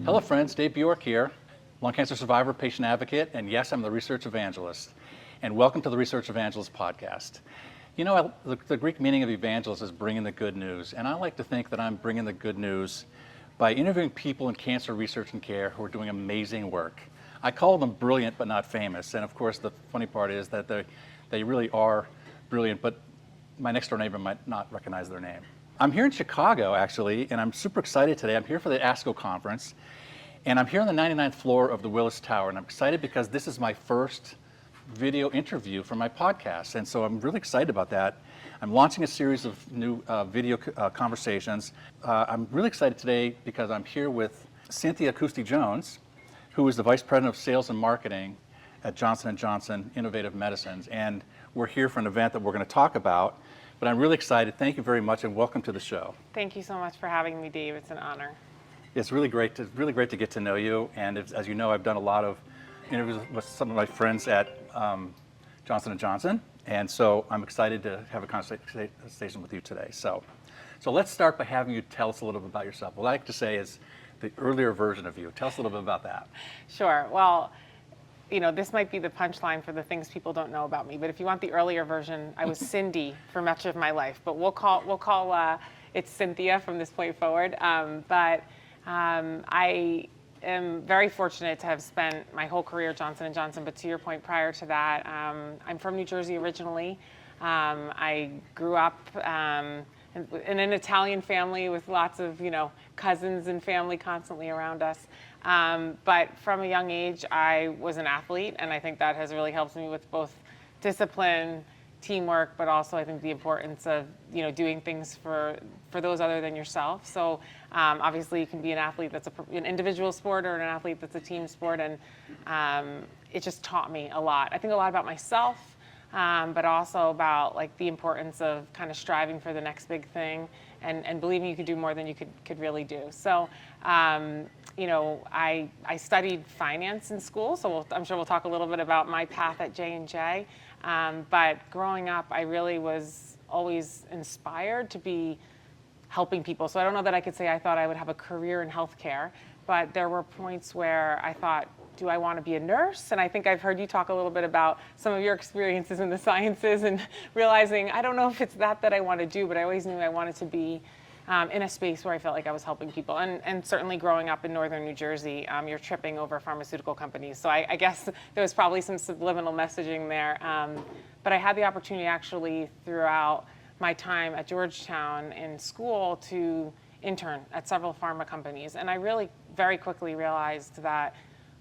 Hello friends, Dave Bjork here, lung cancer survivor, patient advocate, and yes, I'm the Research Evangelist. And welcome to the Research Evangelist Podcast. You know, the Greek meaning of evangelist is bringing the good news, and I like to think that I'm bringing the good news by interviewing people in cancer research and care who are doing amazing work. I call them brilliant but not famous, and of course the funny part is that they really are brilliant, but my next door neighbor might not recognize their name. I'm here in Chicago, actually, and I'm super excited today. I'm here for the ASCO conference, and I'm here on the 99th floor of the Willis Tower, and I'm excited because this is my first video interview for my podcast, and so I'm really excited about that. I'm launching a series of new video conversations. I'm really excited today because I'm here with Cynthia Accuosti Jones, who is the Vice President of Sales and Marketing at Johnson & Johnson Innovative Medicines, and we're here for an event that we're going to talk about. But I'm really excited. Thank you very much, and welcome to the show. Thank you so much for having me, Dave. It's an honor. It's really great to get to know you. And as you know, I've done a lot of interviews with some of my friends at Johnson & Johnson, and so I'm excited to have a conversation with you today. So let's start by having you tell us a little bit about yourself. What I like to say is the earlier version of you. Tell us a little bit about that. Sure. Well, you know, this might be the punchline for the things people don't know about me, but if you want the earlier version, I was Cindy for much of my life, but we'll call it Cynthia from this point forward. I am very fortunate to have spent my whole career at Johnson & Johnson, but to your point prior to that, I'm from New Jersey originally. I grew up in an Italian family with lots of, cousins and family constantly around us. But from a young age, I was an athlete, and I think that has really helped me with both discipline, teamwork, but also I think the importance of, doing things for those other than yourself. So obviously you can be an athlete that's an individual sport or an athlete that's a team sport, and it just taught me a lot. I think a lot about myself, but also about the importance of kind of striving for the next big thing and believing you could do more than you could really do. So, I studied finance in school, so I'm sure we'll talk a little bit about my path at J&J. But growing up, I really was always inspired to be helping people. So I don't know that I could say I thought I would have a career in healthcare, but there were points where I thought, do I want to be a nurse? And I think I've heard you talk a little bit about some of your experiences in the sciences and realizing, I don't know if it's that I want to do, but I always knew I wanted to be in a space where I felt like I was helping people. And certainly growing up in northern New Jersey, you're tripping over pharmaceutical companies. So I guess there was probably some subliminal messaging there. But I had the opportunity actually throughout my time at Georgetown in school to intern at several pharma companies. And I really very quickly realized that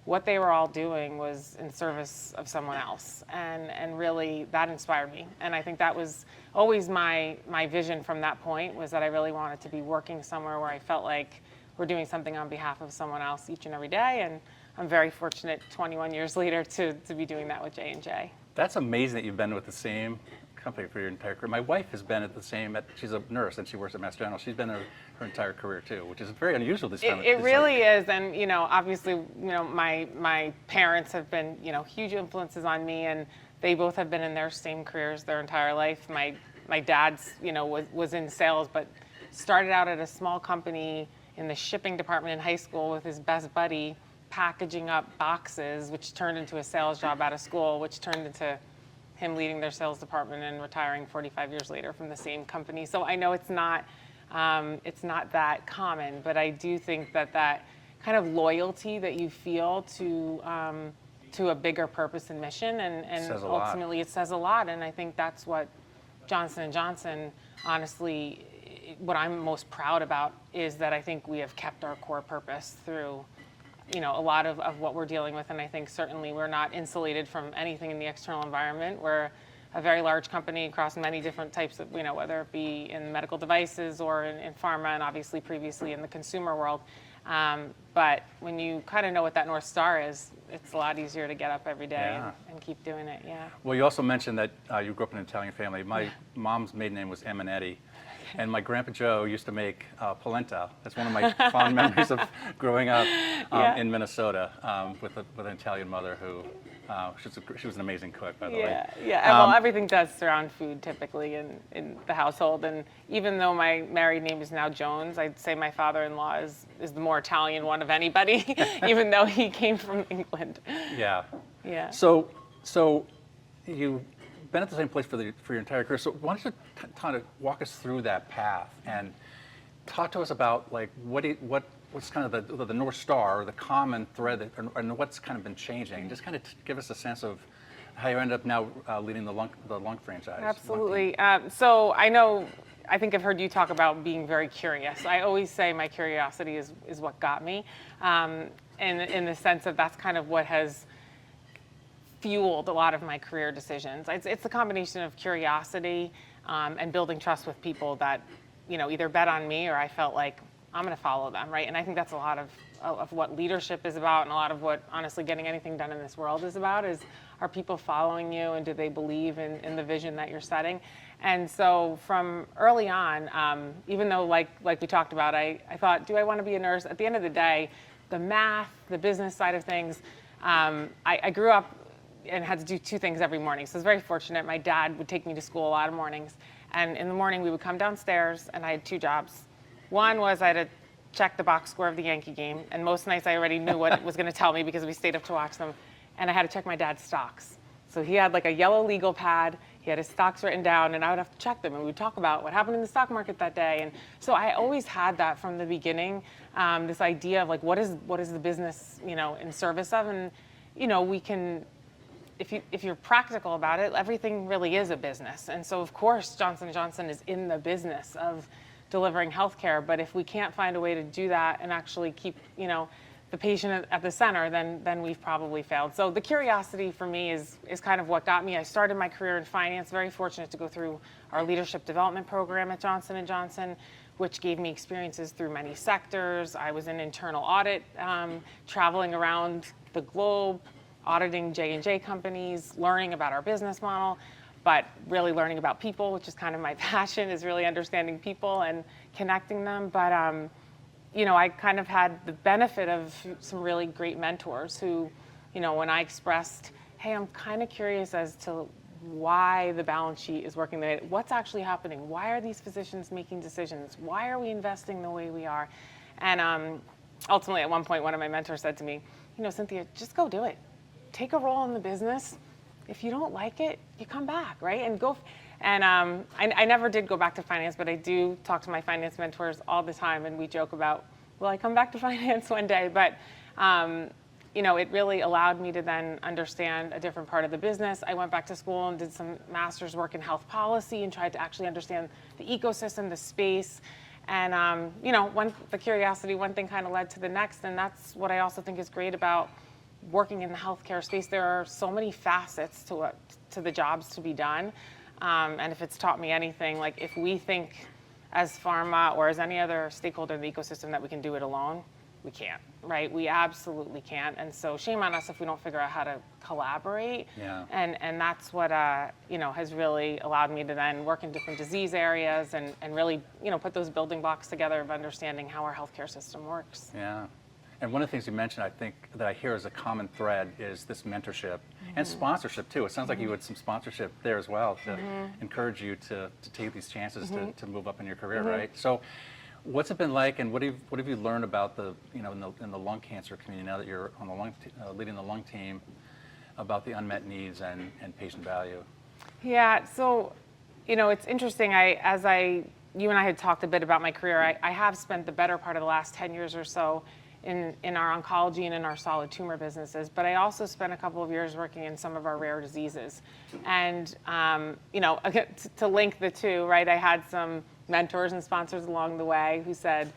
what they were all doing was in service of someone else. And really that inspired me. And I think that was always my vision from that point, was that I really wanted to be working somewhere where I felt like we're doing something on behalf of someone else each and every day. And I'm very fortunate 21 years later to be doing that with J&J. That's amazing that you've been with the same company for your entire career. My wife has been at the same, she's a nurse and she works at Mass General. She's been there her entire career too, which is very unusual this time. It really is, and obviously, my parents have been, huge influences on me, and they both have been in their same careers their entire life. My dad's, was in sales, but started out at a small company in the shipping department in high school with his best buddy, packaging up boxes, which turned into a sales job out of school, which turned into him leading their sales department and retiring 45 years later from the same company. So I know it's not that common, but I do think that kind of loyalty that you feel to a bigger purpose and mission, and ultimately it says a lot. And I think that's what Johnson & Johnson, honestly, what I'm most proud about is that I think we have kept our core purpose through a lot of what we're dealing with. And I think certainly we're not insulated from anything in the external environment. We're a very large company across many different types of, whether it be in medical devices or in pharma, and obviously previously in the consumer world. But when you kind of know what that North Star is, it's a lot easier to get up every day and keep doing it. Yeah. Well, you also mentioned that you grew up in an Italian family. My mom's maiden name was Eminetti. And my grandpa Joe used to make polenta. That's one of my fond memories of growing up in Minnesota with an Italian mother who, she was an amazing cook, by the way. Yeah. Well, everything does surround food typically in the household. And even though my married name is now Jones, I'd say my father-in-law is the more Italian one of anybody, even though he came from England. Yeah. So you've been at the same place for your entire career. So why don't you kind of walk us through that path and talk to us about like what's kind of the North Star, or the common thread, and what's kind of been changing. Just kind of give us a sense of how you end up now leading the lung franchise. Absolutely. So I think I've heard you talk about being very curious. I always say my curiosity is what got me, in the sense of that's kind of what has fueled a lot of my career decisions. It's a combination of curiosity and building trust with people that, either bet on me or I felt like I'm going to follow them, right? And I think that's a lot of what leadership is about, and a lot of what, honestly, getting anything done in this world is about, is are people following you, and do they believe in the vision that you're setting? And so from early on, even though like we talked about, I thought, do I want to be a nurse? At the end of the day, the math, the business side of things, I grew up and had to do two things every morning. So I was very fortunate. My dad would take me to school a lot of mornings. And in the morning, we would come downstairs, and I had two jobs. One was I had to check the box score of the Yankee game. And most nights I already knew what it was going to tell me because we stayed up to watch them. And I had to check my dad's stocks. So he had like a yellow legal pad. He had his stocks written down, and I would have to check them. And we would talk about what happened in the stock market that day. And so I always had that from the beginning, this idea of like, what is the business, in service of? And, we can, if you're practical about it, everything really is a business. And so of course, Johnson & Johnson is in the business of delivering healthcare. But if we can't find a way to do that and actually keep, the patient at the center, then we've probably failed. So the curiosity for me is kind of what got me. I started my career in finance, very fortunate to go through our leadership development program at Johnson & Johnson, which gave me experiences through many sectors. I was in internal audit, traveling around the globe, auditing J&J companies, learning about our business model, but really learning about people, which is kind of my passion, is really understanding people and connecting them. But I kind of had the benefit of some really great mentors who, when I expressed, hey, I'm kind of curious as to why the balance sheet is working the way, what's actually happening? Why are these physicians making decisions? Why are we investing the way we are? And ultimately, at one point, one of my mentors said to me, Cynthia, just go do it. Take a role in the business. If you don't like it, you come back, right? And go. And I never did go back to finance, but I do talk to my finance mentors all the time, and we joke about, will I come back to finance one day? But it really allowed me to then understand a different part of the business. I went back to school and did some master's work in health policy and tried to actually understand the ecosystem, the space. And the curiosity, one thing kind of led to the next, and that's what I also think is great about working in the healthcare space. There are so many facets to the jobs to be done. And if it's taught me anything, like if we think as pharma or as any other stakeholder in the ecosystem that we can do it alone, we can't, right? We absolutely can't. And so shame on us if we don't figure out how to collaborate. Yeah. And that's what, has really allowed me to then work in different disease areas and really, put those building blocks together of understanding how our healthcare system works. Yeah. And one of the things you mentioned, I think, that I hear as a common thread is this mentorship and sponsorship, too. It sounds like you had some sponsorship there as well to encourage you to take these chances to move up in your career, right? So what's it been like, and what have you learned about in the lung cancer community now that you're on the leading the lung team, about the unmet needs and patient value? Yeah, so, it's interesting. You and I had talked a bit about my career. I have spent the better part of the last 10 years or so in our oncology and in our solid tumor businesses, but I also spent a couple of years working in some of our rare diseases. And, to link the two, right, I had some mentors and sponsors along the way who said,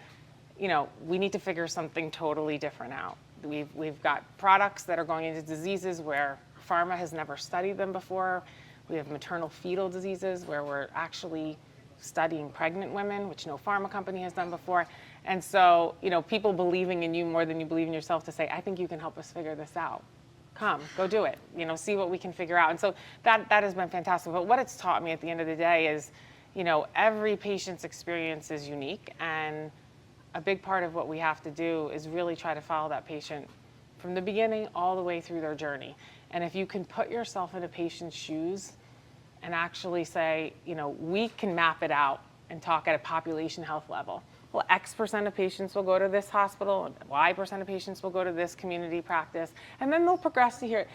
we need to figure something totally different out. We've got products that are going into diseases where pharma has never studied them before. We have maternal fetal diseases where we're actually studying pregnant women, which no pharma company has done before. And so, people believing in you more than you believe in yourself to say, I think you can help us figure this out. Come, go do it. See what we can figure out. And so that has been fantastic. But what it's taught me at the end of the day is, every patient's experience is unique, and a big part of what we have to do is really try to follow that patient from the beginning all the way through their journey. And if you can put yourself in a patient's shoes and actually say, we can map it out and talk at a population health level. Well, X% of patients will go to this hospital, and Y% of patients will go to this community practice, and then they'll progress to here.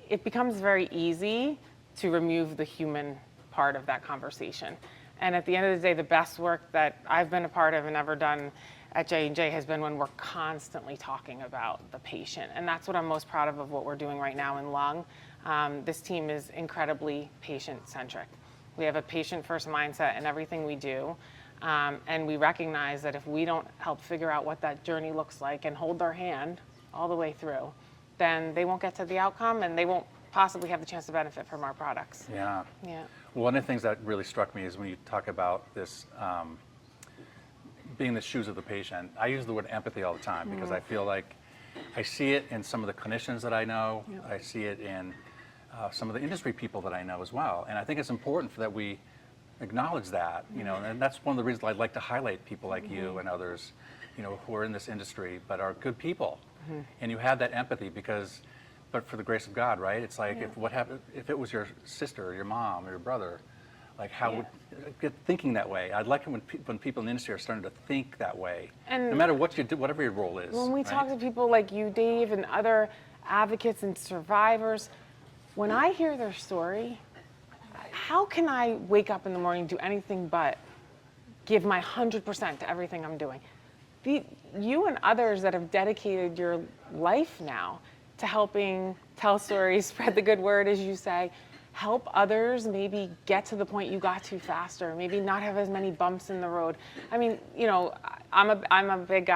It becomes very easy to remove the human part of that conversation. And at the end of the day, the best work that I've been a part of and ever done at J&J has been when we're constantly talking about the patient. And that's what I'm most proud of what we're doing right now in lung. This team is incredibly patient-centric. We have a patient-first mindset in everything we do. And we recognize that if we don't help figure out what that journey looks like and hold their hand all the way through, then they won't get to the outcome and they won't possibly have the chance to benefit from our products. Yeah. Yeah. One of the things that really struck me is when you talk about this being in the shoes of the patient. I use the word empathy all the time because I feel like I see it in some of the clinicians that I know. Yep. I see it in some of the industry people that I know as well. And I think it's important that we acknowledge that, and that's one of the reasons I'd like to highlight people like you and others, who are in this industry but are good people. And you have that empathy but for the grace of God, right? It's like if it was your sister or your mom or your brother, like how would get thinking that way? I'd like it when people in the industry are starting to think that way, And no matter what you do, whatever your role is. when we right? talk to people like you, Dave, and other advocates and survivors, when I hear their story, how can I wake up in the morning and do anything but give my 100% to everything I'm doing? You and others that have dedicated your life now to helping tell stories, spread the good word, as you say, help others maybe get to the point you got to faster, maybe not have as many bumps in the road. I mean, I'm a big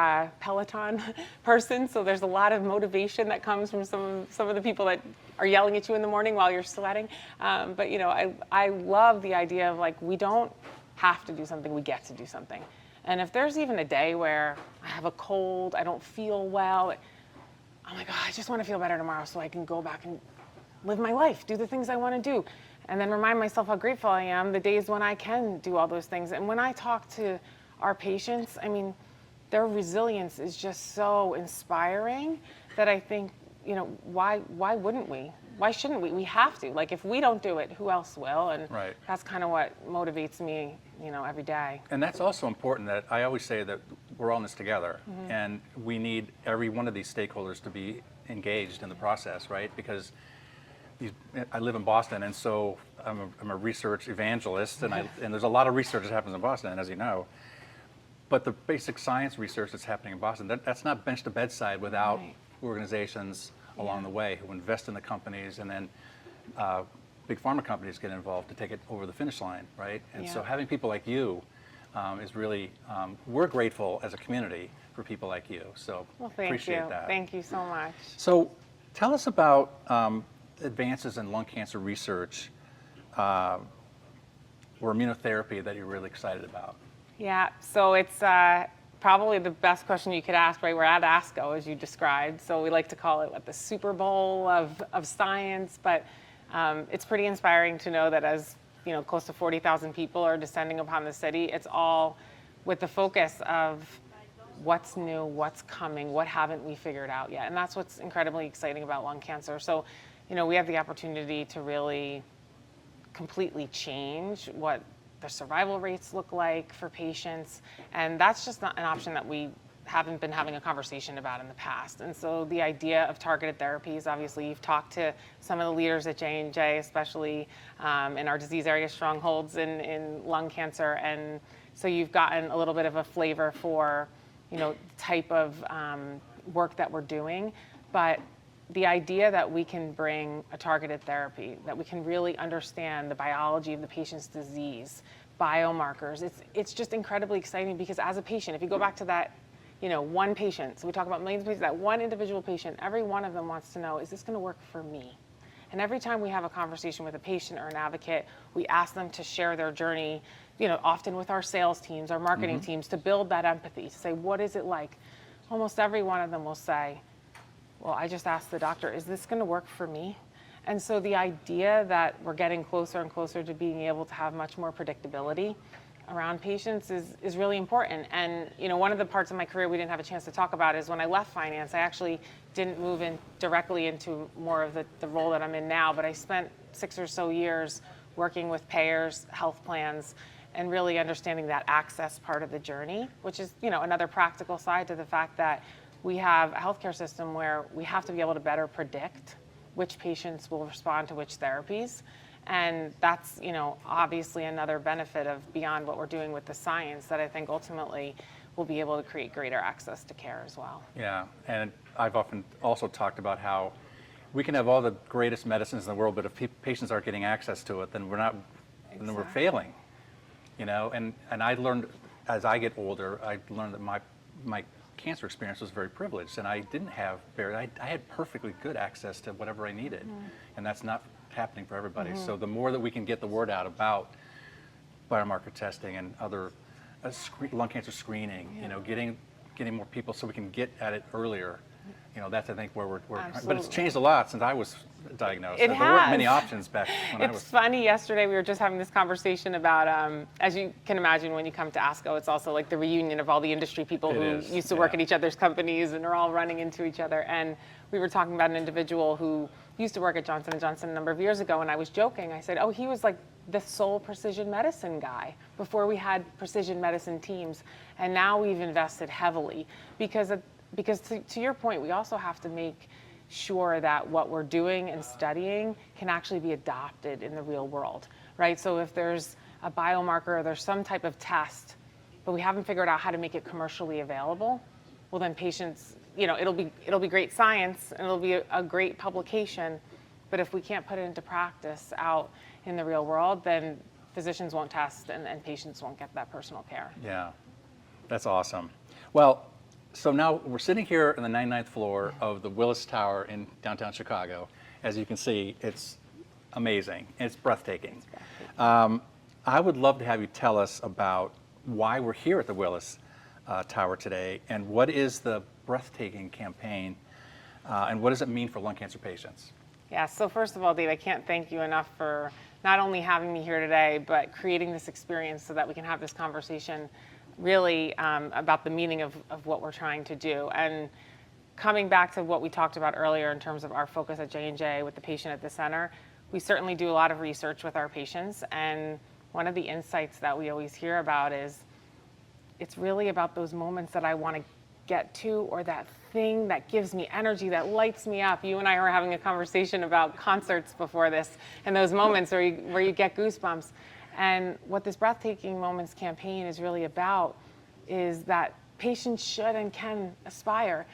Peloton person, so there's a lot of motivation that comes from some of the people that are yelling at you in the morning while you're sweating. But I love the idea of like, we don't have to do something, we get to do something. And if there's even a day where I have a cold, I don't feel well, I'm like, I just want to feel better tomorrow so I can go back and live my life, do the things I want to do, and then remind myself how grateful I am the days when I can do all those things. And when I talk to our patients, I mean, their resilience is just so inspiring that I think, why wouldn't we? Why shouldn't we? We have to. Like, if we don't do it, who else will? And that's kind of what motivates me, every day. And that's also important that I always say that we're all in this together, and we need every one of these stakeholders to be engaged in the process, right? Because I live in Boston, and so I'm a research evangelist, and there's a lot of research that happens in Boston, as you know. But the basic science research that's happening in Boston, that's not bench to bedside without organizations along the way who invest in the companies, and then big pharma companies get involved to take it over the finish line, right? And so having people like you is really, we're grateful as a community for people like you. So appreciate that. Thank you so much. So tell us about advances in lung cancer research or immunotherapy that you're really excited about. Yeah, so it's probably the best question you could ask, right? We're at ASCO, as you described, so we like to call it the Super Bowl of science, but it's pretty inspiring to know that as close to 40,000 people are descending upon the city, it's all with the focus of what's new, what's coming, what haven't we figured out yet, and that's what's incredibly exciting about lung cancer. So, we have the opportunity to really completely change what the survival rates look like for patients, and that's just not an option that we haven't been having a conversation about in the past. And so the idea of targeted therapies, obviously you've talked to some of the leaders at J&J, especially in our disease area strongholds in lung cancer, and so you've gotten a little bit of a flavor for the type of work that we're doing. But the idea that we can bring a targeted therapy, that we can really understand the biology of the patient's disease, biomarkers, it's just incredibly exciting, because as a patient, if you go back to that, one patient, so we talk about millions of patients, that one individual patient, every one of them wants to know, is this going to work for me? And every time we have a conversation with a patient or an advocate, we ask them to share their journey, often with our sales teams, our marketing teams, to build that empathy, to say, what is it like? Almost every one of them will say, well, I just asked the doctor, is this going to work for me? And so the idea that we're getting closer and closer to being able to have much more predictability around patients is really important. And one of the parts of my career we didn't have a chance to talk about is when I left finance, I actually didn't move in directly into more of the role that I'm in now, but I spent 6 or so years working with payers, health plans, and really understanding that access part of the journey, which is another practical side to the fact that we have a healthcare system where we have to be able to better predict which patients will respond to which therapies. And that's, obviously another benefit of beyond what we're doing with the science that I think ultimately will be able to create greater access to care as well. Yeah, and I've often also talked about how we can have all the greatest medicines in the world, but if patients aren't getting access to it, then then we're failing. And I learned as I get older, I learned that my cancer experience was very privileged, and I didn't have I had perfectly good access to whatever I needed, and that's not happening for everybody. So the more that we can get the word out about biomarker testing and other lung cancer screening, getting more people so we can get at it earlier. That's I think where we're but it's changed a lot since I was diagnosed. There weren't many options back when I was. It's funny, yesterday we were just having this conversation about, as you can imagine when you come to ASCO, it's also like the reunion of all the industry people who used to work at each other's companies and are all running into each other. And we were talking about an individual who used to work at Johnson & Johnson a number of years ago, and I was joking. I said, he was like the sole precision medicine guy before we had precision medicine teams. And now we've invested heavily because to your point, we also have to make sure that what we're doing and studying can actually be adopted in the real world, right? So if there's a biomarker or there's some type of test, but we haven't figured out how to make it commercially available, well then patients, it'll be great science and it'll be a great publication, but if we can't put it into practice out in the real world, then physicians won't test and patients won't get that personal care. Yeah, that's awesome. Well, so now we're sitting here on the 99th floor of the Willis Tower in downtown Chicago. As you can see, it's amazing. It's breathtaking. I would love to have you tell us about why we're here at the Willis Tower today, and what is the Breathtaking campaign, and what does it mean for lung cancer patients? Yeah, so first of all, Dave, I can't thank you enough for not only having me here today, but creating this experience so that we can have this conversation really about the meaning of what we're trying to do. And coming back to what we talked about earlier in terms of our focus at J&J with the patient at the center, we certainly do a lot of research with our patients. And one of the insights that we always hear about is it's really about those moments that I want to get to, or that thing that gives me energy, that lights me up. You and I were having a conversation about concerts before this, and those moments where you get goosebumps. And what this Breathtaking Moments campaign is really about is that patients should and can aspire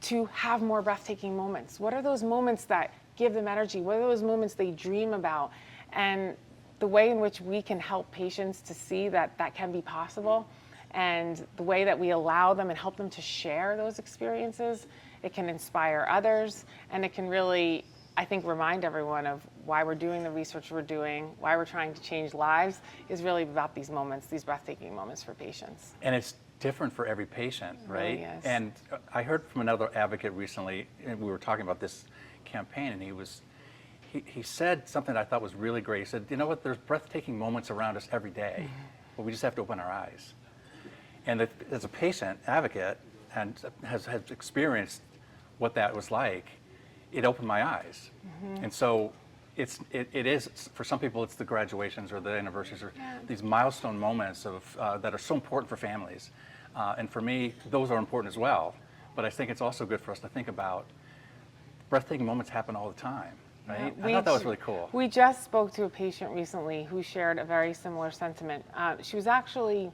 to have more breathtaking moments. What are those moments that give them energy? What are those moments they dream about? And the way in which we can help patients to see that that can be possible, and the way that we allow them and help them to share those experiences, it can inspire others, and it can really, I think, remind everyone of why we're doing the research we're doing, why we're trying to change lives, is really about these moments, these breathtaking moments for patients. And it's different for every patient, right? Really is. And I heard from another advocate recently, and we were talking about this campaign, and he said something that I thought was really great. He said, you know what, there's breathtaking moments around us every day, but we just have to open our eyes. And as a patient advocate and has experienced what that was like, it opened my eyes. And so it is, for some people, it's the graduations or the anniversaries or these milestone moments that are so important for families. And for me, those are important as well. But I think it's also good for us to think about breathtaking moments happen all the time, right? I thought that was really cool. We just spoke to a patient recently who shared a very similar sentiment. She was actually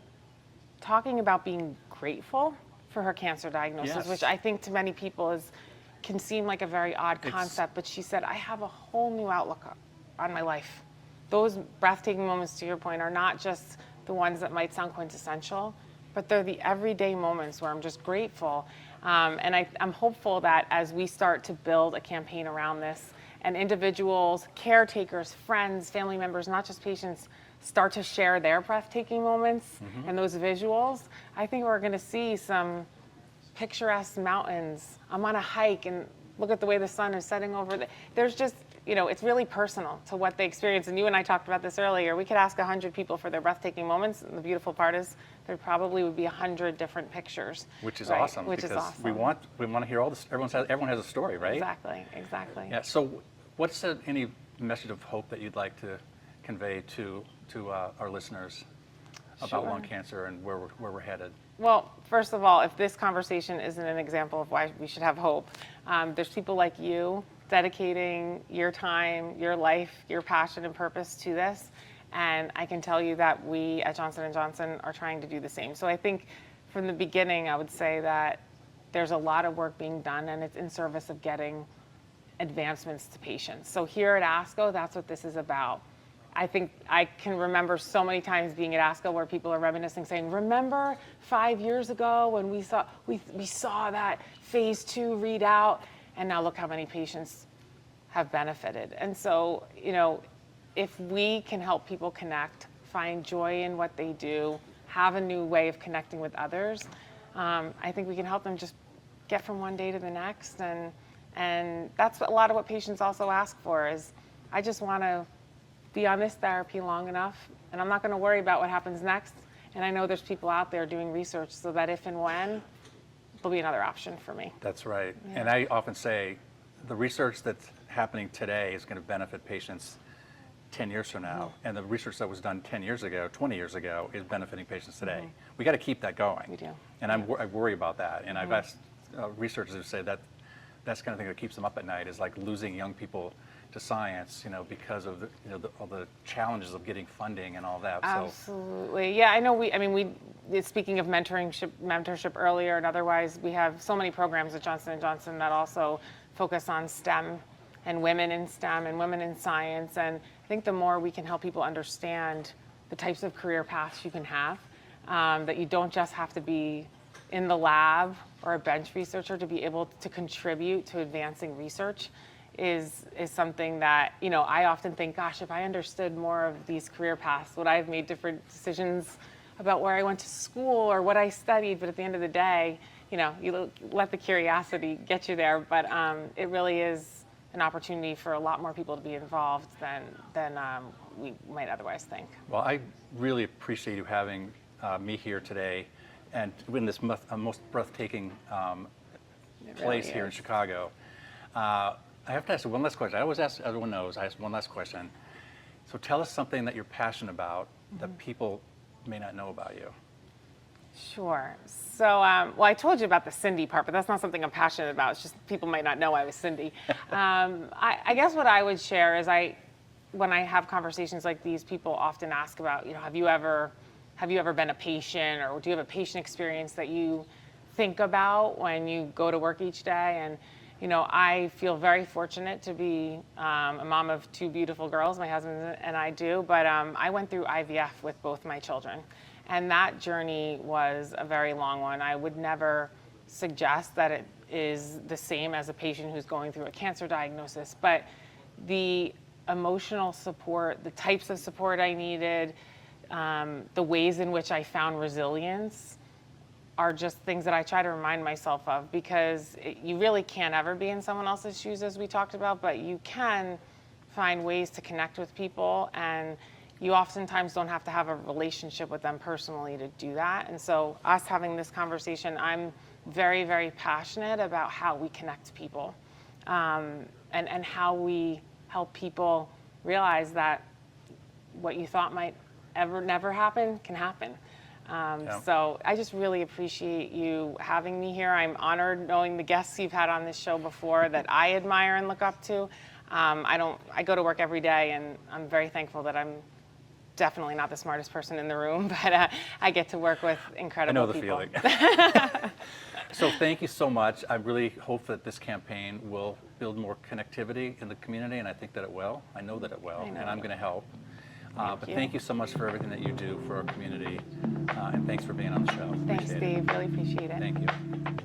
talking about being grateful for her cancer diagnosis, which I think to many people can seem like a very odd concept, but she said, I have a whole new outlook on my life. Those breathtaking moments, to your point, are not just the ones that might sound quintessential, but they're the everyday moments where I'm just grateful. And I'm hopeful that as we start to build a campaign around this, and individuals, caretakers, friends, family members, not just patients, start to share their breathtaking moments and those visuals, I think we're going to see some picturesque mountains. I'm on a hike and look at the way the sun is setting over. There's just it's really personal to what they experience. And you and I talked about this earlier. We could ask 100 people for their breathtaking moments. And the beautiful part is there probably would be 100 different pictures. Which is right? awesome. Which is because awesome. we want to hear all this. Everyone has a story, right? Exactly. Yeah. So, what's any message of hope that you'd like to convey to our listeners about Sure. lung cancer and where we're headed? Well, first of all, if this conversation isn't an example of why we should have hope, there's people like you dedicating your time, your life, your passion and purpose to this. And I can tell you that we at Johnson & Johnson are trying to do the same. So I think from the beginning, I would say that there's a lot of work being done, and it's in service of getting advancements to patients. So here at ASCO, that's what this is about. I think I can remember so many times being at ASCO where people are reminiscing, saying, remember 5 years ago when we saw that phase 2 readout, and now look how many patients have benefited. And so, if we can help people connect, find joy in what they do, have a new way of connecting with others, I think we can help them just get from one day to the next. And that's a lot of what patients also ask for is, I just want to be on this therapy long enough, and I'm not going to worry about what happens next. And I know there's people out there doing research so that if and when, there'll be another option for me. That's right. Yeah. And I often say the research that's happening today is going to benefit patients 10 years from now. Mm-hmm. And the research that was done 10 years ago, 20 years ago, is benefiting patients today. Mm-hmm. We got to keep that going. We do. And I worry about that. And I've asked researchers to say that that's the kind of thing that keeps them up at night, is like losing young people to science, because of all the challenges of getting funding and all that. Absolutely. Yeah, I know speaking of mentorship earlier and otherwise, we have so many programs at Johnson & Johnson that also focus on STEM and women in STEM and women in science. And I think the more we can help people understand the types of career paths you can have, that you don't just have to be in the lab or a bench researcher to be able to contribute to advancing research is something that, I often think, gosh, if I understood more of these career paths, would I have made different decisions about where I went to school or what I studied? But at the end of the day, you let the curiosity get you there. But it really is an opportunity for a lot more people to be involved than we might otherwise think. Well, I really appreciate you having me here today and in this most breathtaking place here in Chicago. I have to ask you one last question. I always ask, everyone knows, I ask one last question. So tell us something that you're passionate about that people may not know about you. Sure. So, well, I told you about the Cindy part, but that's not something I'm passionate about. It's just people might not know I was Cindy. I guess what I would share is when I have conversations like these, people often ask about, have you ever been a patient, or do you have a patient experience that you think about when you go to work each day? And I feel very fortunate to be a mom of 2 beautiful girls. My husband and I do, but I went through IVF with both my children. And that journey was a very long one. I would never suggest that it is the same as a patient who's going through a cancer diagnosis, but the emotional support, the types of support I needed, the ways in which I found resilience are just things that I try to remind myself of, because you really can't ever be in someone else's shoes, as we talked about, but you can find ways to connect with people, and you oftentimes don't have to have a relationship with them personally to do that. And so us having this conversation, I'm very, very passionate about how we connect people, and how we help people realize that what you thought might never happen can happen. So I just really appreciate you having me here. I'm honored knowing the guests you've had on this show before that I admire and look up to. I go to work every day, and I'm very thankful that I'm definitely not the smartest person in the room, but I get to work with incredible people. I know the feeling. So thank you so much. I really hope that this campaign will build more connectivity in the community, and I think that it will. I know that it will, and I'm going to help. Thank you so much for everything that you do for our community, and thanks for being on the show. Thanks, Steve. Really appreciate it. Thank you.